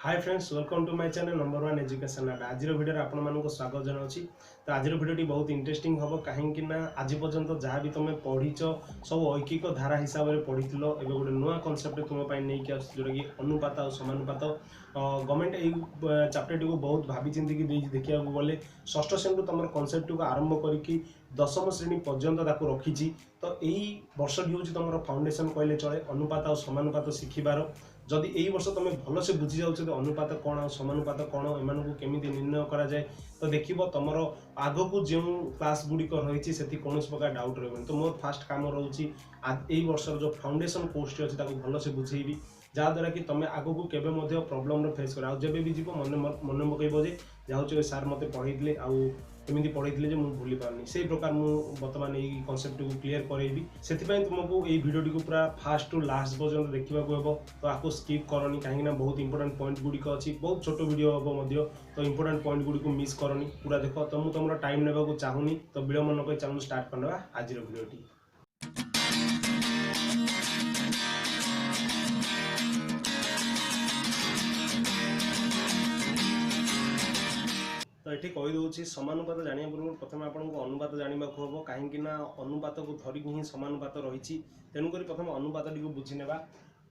Hi friends, welcome to my channel number one education art. आज वीडियो आपण मानक स्वागत जनावि। तो आज वीडियो बहुत इंटरेस्टिंग हम कहीं आज पर्यंत जहाँ भी तुम पढ़ीच सब ऐकिक धारा हिसाब से पढ़ी एवं गोटे नुआ कनसेप्ट तुम नहीं जोटा कि अनुपात और समानुपात। गवर्नमेंट यही चैप्टर टी बहुत भावी चिंतिक देखा गले षष्ठ श्रेणी तुम कनसेप्ट को आरंभ करके दशम श्रेणी पर्यंत रखी। तो यही वर्षटी हूँ तुम फाउंडेशन कहले चले अनुपात और समानुपात शिखिबार। जदि यही वर्ष तुम भलसे बुझी जाऊँ अनुपात कौन और समानुपात कौन एम केमी निर्णय करा जाए तो देखिए तुम आग को जो क्लास गुड़िक रही से कौन प्रकार डाउट रही। तो मोर फास्ट काम रोचे यही वर्ष जो फाउंडेशन कोर्स अच्छे भलसे बुझेबी जहाँद्वारा कि तुम आग को केवे प्रोब्लेम फेस कर जब भी जीव मन पकड़ जाऊँ सार मत पढ़े आमती पढ़े मुझे भूली पारनी से प्रकार मुझे बर्तमान यही कनसेप्ट को क्लीयर करेबी से तुमको ये भिडियो को पूरा फास्ट टू लास्ट पर्यटन देखा हम। तो आपको स्किप करनी कहीं बहुत इंपोर्टेंट पॉइंट गुड़िक अच्छी बहुत छोट वीडियो हम तो इंपोर्टेंट पॉइंट गुड़ी मिस करनी पूरा देख। तो मुझे तुम टाइम ने चाहूनी तो विलम्ब न चलो स्टार्ट करना आज भिडियोटी। तो ये कहीदे समानुपात जाना पूर्व प्रथम आपको अनुपात जानवा हम कहीं अनुपात को धरिक ही समानुपात रही। तेणुक प्रथम अनुपात टी बुझी ना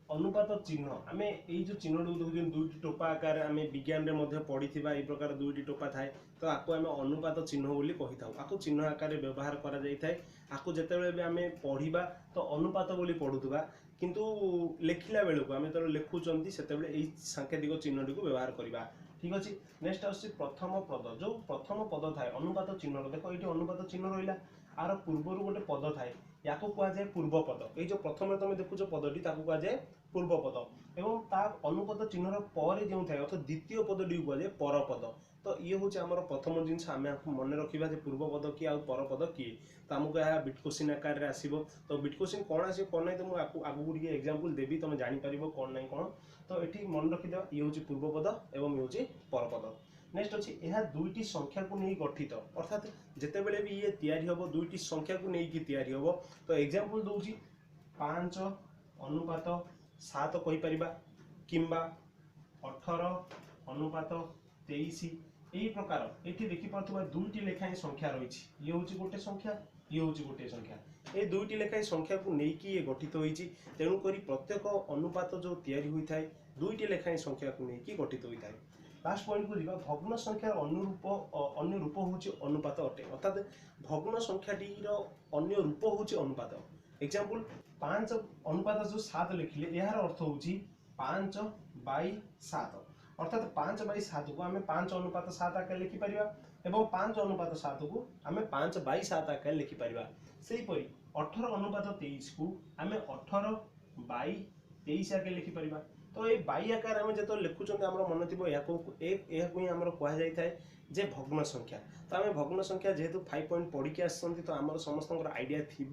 अनुपात चिन्ह आम जो चिन्ह देखते दुईटी टोपा आकार आम विज्ञान में पढ़ी ये प्रकार दुईटी टोपा थाए। तो आपको आम अनुपात चिन्ह बोली कही था आपको चिन्ह आकार व्यवहार कर जिते भी आम पढ़ा तो अनुपात बोली पढ़ुवा किंतु लेखिला बेलू आम जो लिखुंट से सांकेतिक चिन्ह टी व्यवहार करवा। ठीक अच्छे नेक्स्ट आस प्रथम पद जो प्रथम पद थाए अनुपात चिन्ह देख ये अनुपात चिन्ह रहा आर पूर्वर गोटे पद थाए या कहुए पूर्व पद ये जो प्रथम तुम देखुच पदटी कहुए पूर्व पद एवं ता अनुपात चिन्हर पर जो थाए अर्थात द्वितीय पदटी कहुए पर पद। तो ये हूँ आम प्रथम जिन आम मन रखा पूर्व पद किए आ पर पद किए तो आमको यह बिट क्वेश्चन आकार में आसो। तो बिट क्वेश्चन कौन आस कौन ना तो मुझे आगू टे एग्जांपल देवी तुम जापर कौन ना कौन। तो ये मन रखिद ये हूँ पूर्व पद एवं ये हूँ पर पद। नेक्स्ट अच्छे यह दुईटी संख्या को नहीं गठित अर्थात जितेबले भी ये तैयारी हम दुईटी संख्या को लेकिन तैयारी हम। तो एग्जांपल दूसरी 5 अनुपात 7 कहीपर कि 18 अनुपात 23 यही प्रकार ये देखिपे दुईटी लेखाएं संख्या रही। ये हूँ गोटे संख्या ये हूँ गोटे संख्या ये दुईटी लेखाएं संख्या को लेकिन ये गठित होती। तेणुक प्रत्येक अनुपात जो तैयारी होता है दुईटी लेखाएं संख्या को लेकिन गठित होता है। लास्ट पॉइंट को जीवा भग्न संख्यार अन्य रूप हूँ अनुपात अटे अर्थात भग्न संख्याटीर अन्य रूप हूँ अनुपात। एग्जांपल 5 अनुपात जो 7 लिखिले यार अर्थ हूँ 5/7 अर्थात 5/7 को आम 5 अनुपात 7 आकार लिखिपर और 5 अनुपात 7 को आम 5/7 आकार लिखिपर। सेहीपरि 18 अनुपात 23 को आम 18/23 आकार लिखिपर। तो ये बाई आकार आम जो लिखुं आम मन थी या कहुए जे भग्न संख्या। तो आम भग्न संख्या जेहेतु 5 पॉइंट पढ़ी के तो आम समस्त आइडिया थी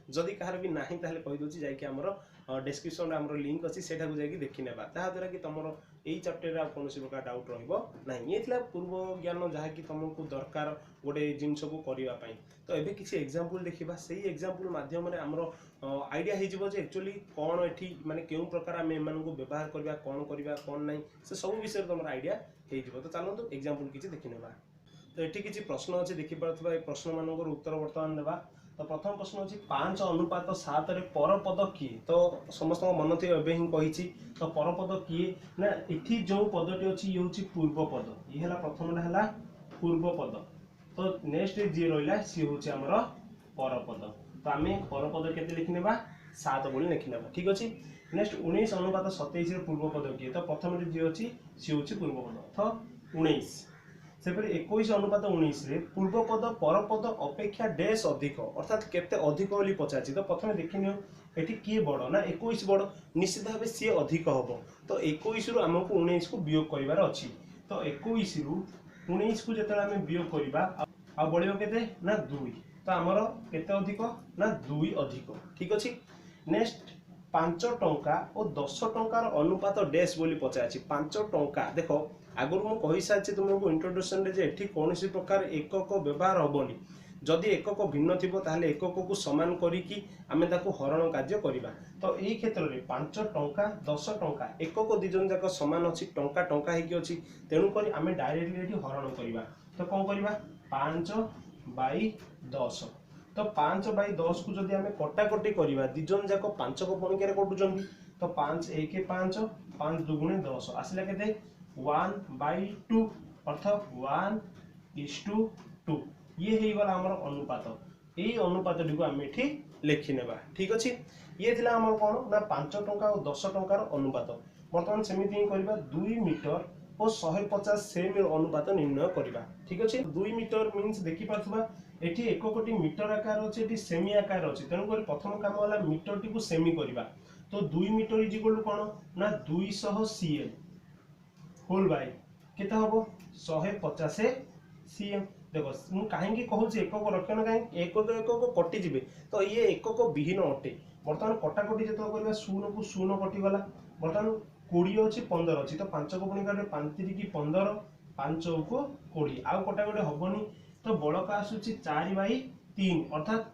जदि कहार भी ना कहीदे जामर डिस्क्रिप्शन आम लिंक अच्छी से देखी ना जहाँद्वारा कि तुम यही चैप्टर कौन प्रकार डाउट रहा ये पूर्व ज्ञान जहाँकि तुमको दरकार गोटे जिनस को करने। तो ये किसी एग्जांपल देखा से एग्जांपल माध्यम आमर आइडिया हो एक्चुअली कौन ये माने क्यों प्रकार आम एम व्यवहार करवा कौन करवा कौन ना से सब विषय तुम आइडिया हो। तो चलते एग्जांपल किसी देखी ना। तो ये किसी प्रश्न अच्छे देखिपे प्रश्न मान उत्तर बर्तमान देवा। तो प्रथम प्रश्न अच्छी 5 अनुपात 7 रे पर पद किए। तो समस्त मन थी एवं ही कही तो पर पद किए ना ये जो पदटी अच्छी ये हूँ पूर्व पद ये है प्रथम है पूर्व पद। तो नेक्स्ट जी रहा सी हूँ आमर पर पद। तो आम पर पद के लिखने 7 बोली लिखने। ठीक अच्छे नेक्स्ट 19 अनुपात 27 पूर्व पद किए। तो प्रथम जी अच्छी सी हूँ पूर्व पद तो 19 सेपरि 21 अनुपात 19 पूर्व पद पर पद अपेक्षा डैश अधिक अर्थात केते अधिक बोली पचार। तो प्रथम देखनी ये किए बड़ ना 21 बड़ निश्चित भाव सी अधिक हम। तो 21 रु आमको 19 को वियोग करार अच्छी। तो 21 रु 19 को जो आम वियोग करवा बढ़ के ना 2 तो आमर केते अधिक ना 2 अधिक। ठीक अच्छे नेक्स्ट 5 टंका और 10 टंकार अनुपात डैश बोली पचार। 5 टंका देख आगुरी मुझे कही सारी तुमको इंट्रोडक्शन रे कौन प्रकार एकक व्यवहार हेनी जदि एकक भिन्न थिबो ताहले एकक को समान करिकी आमे ताको हरण कार्य करिबा। तो एही क्षेत्र रे 5 टंका 10 टंका एकक दी जन जाक समान अछि, टंका टंका हेकी अछि, तेनु करी आमे डायरेक्टली एठी हरण करिबा। तो कोन करिबा 5 बाई 10। तो 5 बाई 10 को जदि आमे कटाकटी करिबा दी जन जाक 5 को पणिका रे कटुचंदी। तो 5 1 5 5 दुगुणे 10 आसिला केते 1 बाई 2 अर्थात 1:2 ये हे गला हमर अनुपात। एई अनुपात डी को आमे एठी लेखि नेबा। ठीक अछि, ये थिला हमर कोन ना 5 टंका और 10 टंका रो अनुपात। वर्तमान सेमिति ही करबा 2 मीटर और 150 सेमी अनुपात निर्णय करबा। ठीक अछि, 2 मीटर मींस देखि पाथबा एठी एककोटी मीटर आकार अछि, एठी सेमी आकार अछि, तेनु कर प्रथम काम वाला मीटर टी को सेमी करबा। तो 2 मीटर इज इक्वल टू कोन ना 200 सीएम होल बाय केते हबो 150 सीएम। देखो मु काहे की कहू जे एकक रखन काहे एकक कटि जिवे, तो ये एकक विहीन अटे। वर्तमान कटाकटी जतो करबा 0 को 0 कटि गला। वर्तमान 20 अछि 15 अछि, तो 5 को पुनी काटे 5 3 की 15 5 को 20 आउ कटाकटी हबनी। तो बळका आसुची 4 बाई 3 अर्थात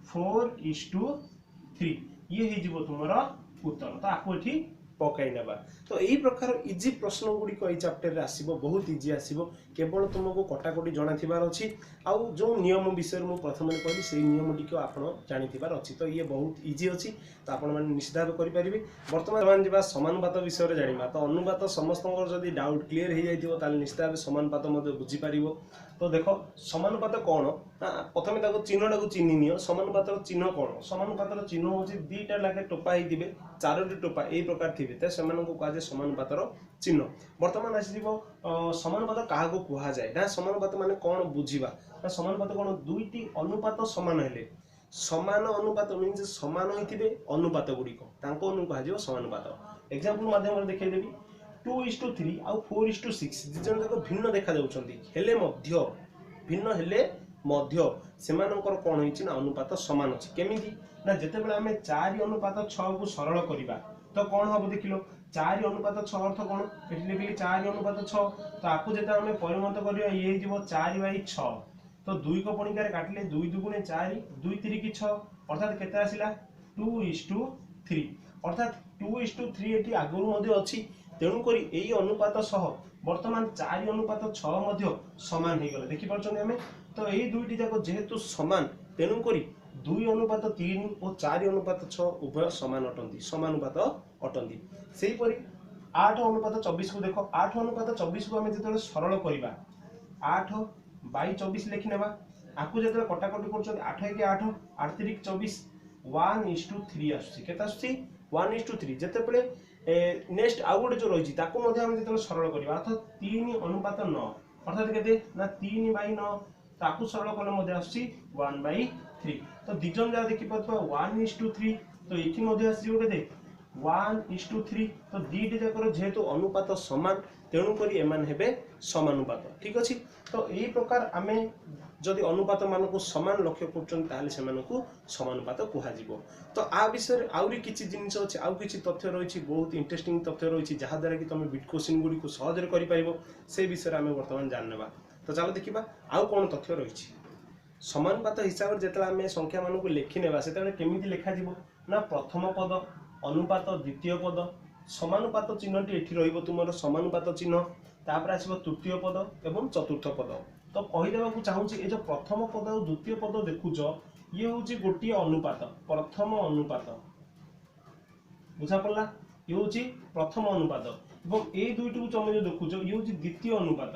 4:3 ये हे जिवो तुमरा उत्तर। तो आपको एठी पकाई नेबा। तो यही प्रकार इजी प्रश्न गुडी को चैप्टर रे आसीबो, बहुत इजी आसीबो, केवल तुमको कटाकटी जाना थिबार अछि। आउ जो नियम विषय मु प्रथम में कहली से नियम टी को आपण जानि थिबार अछि। तो ये बहुत इजी अछि, तो आपण माने निश्चित भाव करि परिबे। वर्तमान जिबा समानुपात विषय रे जानिबा। तो अनुपात समस्तंकर जदी डाउट क्लियर हे जाइथिबो ताले निश्चित भाव समानुपात मध्ये बुझी परिबो। तो देखो समानुपात कोन ना प्रथम ताको चिन्हटा को चिन्हि नियो। समानुपातर चिन्ह कोन, समानुपातर चिन्ह होछि दीटा लागे टोपा हे दिबे, चारोटी टोपा एई प्रकार थिबे, ते सेमान को कहा जाय समानुपातर चिन्ह। वर्तमान आसीबो समानुपात काहा को कुहा जाय ना, समानुपात माने कोन बुझिबा ना, समानुपात कोन दुईटी अनुपात समान हेले, समान अनुपात मीन्स समान होइथिबे अनुपात गुडी को तांको नु कहा जाय समानुपात। एग्जांपल माध्यम रे देखै देबी 2:3 आउ 4:6 दिजन जाक भिन्न देखा जाउछंती, हेले मध्य भिन्न हेले मध्य सेमानकर कोन होइछि ना अनुपात समान अछि। केमिति ना जते बेला हमें 4:6 को सरल करिबा तो कोन हबो देखिलो 4:6 अर्थ कोन एठी लिखली 4:6। तो आकु जेता हमें परिवर्तन करिया ये जिवो 4/6। तो 2 को पणिका रे काटले 2 2 4 2 3 की 6 अर्थात केते आसिला 2:3 अर्थात 2:3 एठी आगुर मध्ये अछि। तेणु करी एई अनुपात सह वर्तमान 4:6 मध्ये समान हे गले देखि परछन हमें। तो एई दुईटी जाको जेहेतु समान तेणु करी 2:3 और 4:6 उभय समान अटंती, समानुपात अटंती। सेही परी 8:24 को देखो 8:24 को हमें जेतले सरल करिबा 8 बाई 24 लिखि नेबा। आकु जेतले कटाकटी करछन 8 के 8 8 3 24 1:3 आसुची, केता आसुची 1:3। जेते पले नेक्स्ट आउ गोटे जो रही ताको मध्ये हम जेतले सरल करिबा अर्थात 3:9 अर्थात केते ना 3/9 ताकू सरल कले मध्ये आसी 1/3। तो दिजन जा देखि पतवा 1:3। तो एथि मध्ये आसीबो केते 1:3। तो दीटे जाकर जेहेतु अनुपात समान तेणु करी एमान हेबे समानुपात। ठीक अछि, तो एही प्रकार आमे जदि अनुपात मानको समान लक्ष्य करछन ताले सेमानकु समानुपात कुहा जिवो। तो आ विषय आउरी किछि जिनिस अछि, आउ किछि तथ्य रहिछि, बहुत इंटरेस्टिंग तथ्य रहिछि जहा द्वारा कि तमे बिट क्वेश्चन गुडी को सहज रे करि परिबो। से विषय आमे वर्तमान जाननेबा। तो चलो देखिबा आउ कोन तथ्य रहिछि। समानुपात हिसाब रे जेतला आमे संख्या मानको लेखि नेबा सेतले केमिति लेखा जिवो ना प्रथम पद अनुपात द्वितीय पद समानुपात चिन्हटी एठी रहिबो तुमरो समानुपात चिन्ह, तापर आसीबो तृतीय पद एवं चतुर्थ पद। तो कहि देबा को चाहूची ए जो प्रथम पद और द्वितीय पद देखुचो ये होची गोटी अनुपात, प्रथम अनुपात बुझा पड़ला, ये होची प्रथम अनुपात एवं ए दुईटी को तुम जो देखुचो ये होची द्वितीय अनुपात।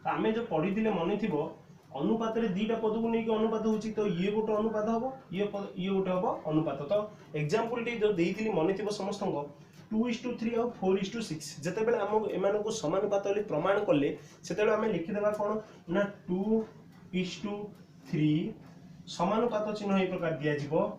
आमे जो पढ़ी दिले मने थिबो अनुपात रे दीटा पद को नेकी अनुपात होची, तो ये गोटे अनुपात हबो ये गोटे हबो अनुपात। तो एग्जांपल टी जो देइथिली मने थिबो समस्तंको 2:3 और 4:6 जते बेले हम एमानको समानुपात ले प्रमाण करले सेते बेले हमें लिखि देबा कोन ना 2:3 समानुपात चिन्ह ए प्रकार दिया जिवो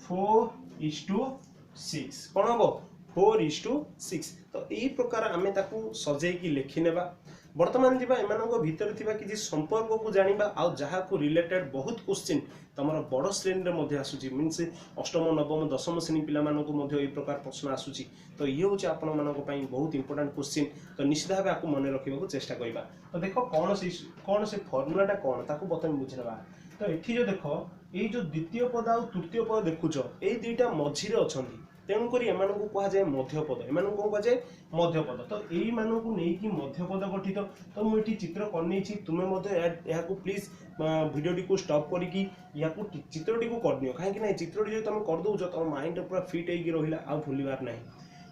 4:6 कोन हबो 4:6। तो एही प्रकार आमे ताकू सजेई की लिखि नेबा। बर्तमान जीवा एमानक भितर थिबा किछि संपर्क को जानिबा आउ जहा को रिलेटेड बहुत क्वेश्चन तमर बड़ श्रेणी रे मध्ये आसुची मींस अष्टम नवम दशम श्रेणी पिला मानको मध्ये ए प्रकार प्रश्न आसुची तो ये होची आपण मानको पई बहुत इंपोर्टेंट क्वेश्चन तो निश्चित भाबे आकु मने रखिबा चेष्टा करबा तो देखो कौन से फॉर्मूलाटा कौन ताकू बतम बुझनबा तो एठी जो देखो ए जो द्वितीय पद आ तृतीय पद देखुचो ए दुईटा मझिरे अछंती तेणुक एम कह जाए मध्यपद एम कौन कह जाए मध्यपद तो यही मानक नहीं मध्यपद गठित तो मुझे चित्र करनी तुम्हें प्लीज भिडियो को स्टॉप करके चित्रटी को करदियो कहीं चित्रटी जो तुम करदे तुम माइंड पूरा फिट हो रहा आ भूलबार ना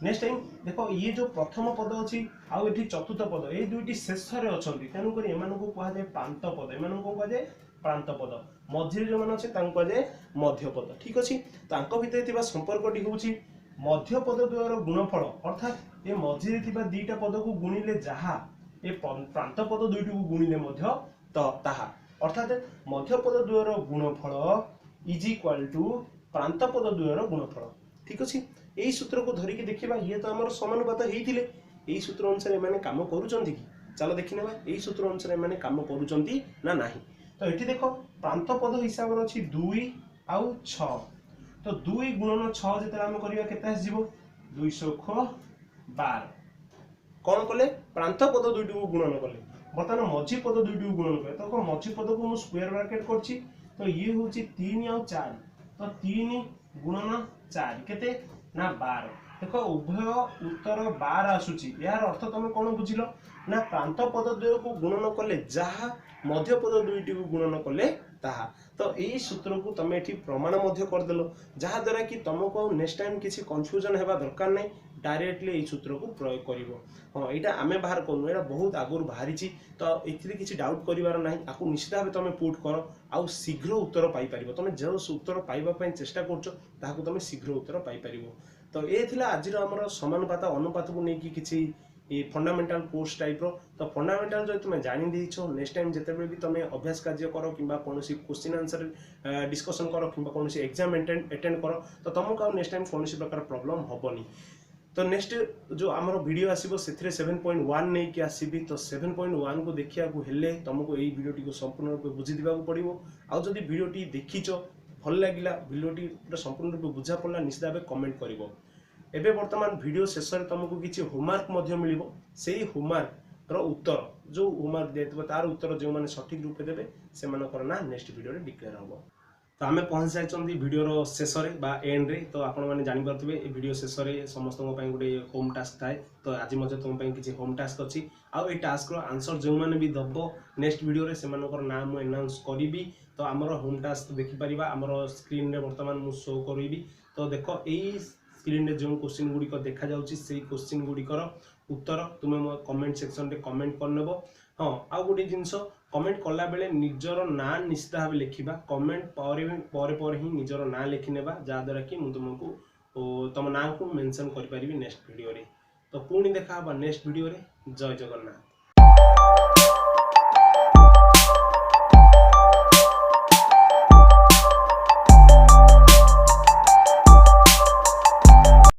नेक्स्ट टाइम देखो ये जो प्रथम पद अच्छी आउ चतुर्थ पद ये दुईटी शेष में अच्छा तेणुक एम कह जाए प्रांत पद एम कौन कह जाए प्रांत पद मझे जो मैंने अच्छे कहुए मध्यपद ठीक अच्छे तो भितर संपर्कटी हूँ मध्यपद द्वयर गुणफल अर्थात ये मझे दीटा पद को गुणिले जहा ये प्रांत पद दुईटी को गुणिले ताहा अर्थात मध्यपद द्वयर गुणफल इज इक्वाल टू प्रांत पद द्वयर गुणफल ठीक अच्छे यही सूत्र को धरिकी देखा ये तो आम समानुपात होते यही सूत्र अनुसार एम कम कर चलो देखने यही सूत्र अनुसार एम कम कर ना तो ये देख प्रांत पद हिसाब से अच्छी 2 आउ 6 तो 2 गुणन 6 जो आम करवा के 212 कौन कले प्रांत पद दुईटी को गुणन कले बर्तमान मझी पद दुईटी को गुणन कले तो मझी पद को मुझे स्क्वायर ब्रैकेट करछि तो ये हूँ 3 आउ 4 तो 3 गुणन 4 केते ना 12 देख उभय उत्तर 12 आसुची यार अर्थ तुम कौन बुझिल ना प्रांत पद द्वय को गुणन कले जहा मध्य पद दुईटी को गुणन कले ताहा तो यही सूत्र को तुम ये प्रमाण करदेल जहाँ द्वारा कि तुमको नेक्स्ट टाइम किसी कन्फ्यूजन होगा दरकार नहीं डायरेक्टली यही सूत्र को प्रयोग कर हाँ यहाँ आम बाहर करूँ यहाँ बहुत आगुरी बाहरी तो ये किसी डाउट करार ना आपको निश्चित भाव तुम पुट कर आउ शीघ्र उत्तर पाइपर तुम जो उत्तर पाइबापी चेष्टा कर तुम शीघ्र उत्तर पाइपर तो ये आज आम समानुपात अनुपात को लेकिन किसी ये फंडामेंटल कोर्स टाइप रो तो फंडामेंटल जो तुम्हें जानी देछो नेक्स्ट टाइम जितेबे भी तुम्हें अभ्यास कार्य करो किंबा कोनोसी क्वेश्चन आंसर डिस्कशन करो किंबा कोनोसी एग्जाम अटेंड करो तो तुमको आ नेक्स्ट टाइम कोनोसी प्रकार प्रॉब्लम होबनी तो नेक्स्ट जो आमर वीडियो आसीबो सेथरे 7.1 नै कि आसीबी तो 7.1 को देखिया को हेले तुमको एई वीडियोटी को संपूर्ण रूप बुझी दिबाको पड़िबो आ जदी वीडियोटी देखिचो भल लागिला वीडियोटी पूरा संपूर्ण रूप बुझा पड़ला निश्चित भाबे कमेंट करिवो एबे वर्तमान वीडियो शेष में तुमको किसी होमवर्क मिलिबो सेही होमवर्क रो उत्तर जो होमवर्क दिया तार उत्तर जो मैंने सठिक रूप देवे से ना नेक्स्ट वीडियो रे डिक्लेयर हम तो आम पहुँच जाइए वीडियो शेष में एंड रे तो आपण मैंने जानीपे वीडियो शेष में समस्त गोटे होम टास्क थाए तो आज तुम किसी होम टास्क अच्छी आउ टास्क आंसर जो मैंने भी दब नेक्स्ट वीडियो से ना मुझे एनाउंस करी तो आमर होम टास्क देखिपर आमर स्क्रीन रे वर्तमान मुझे शो करी तो देख यही स्क्रीन रे जो क्वेश्चन गुड़िक देखा जाउची से क्वेश्चन गुड़िकर उत्तर तुम्हें मो कमेंट सेक्शन रे कमेंट करनेबो हाँ आउ गोटे जिनस कमेंट कला बेले निजर ना निश्चित भाव लिखा कमेंट पर ही निजर ना लिखिनेबा जहाँद्वारा कि मुझे तुमको तुम ना को मेंशन कर पारिबी नेक्स्ट वीडियो रे तो पुणी देखा नेक्स्ट वीडियो रे जय जगन्नाथ।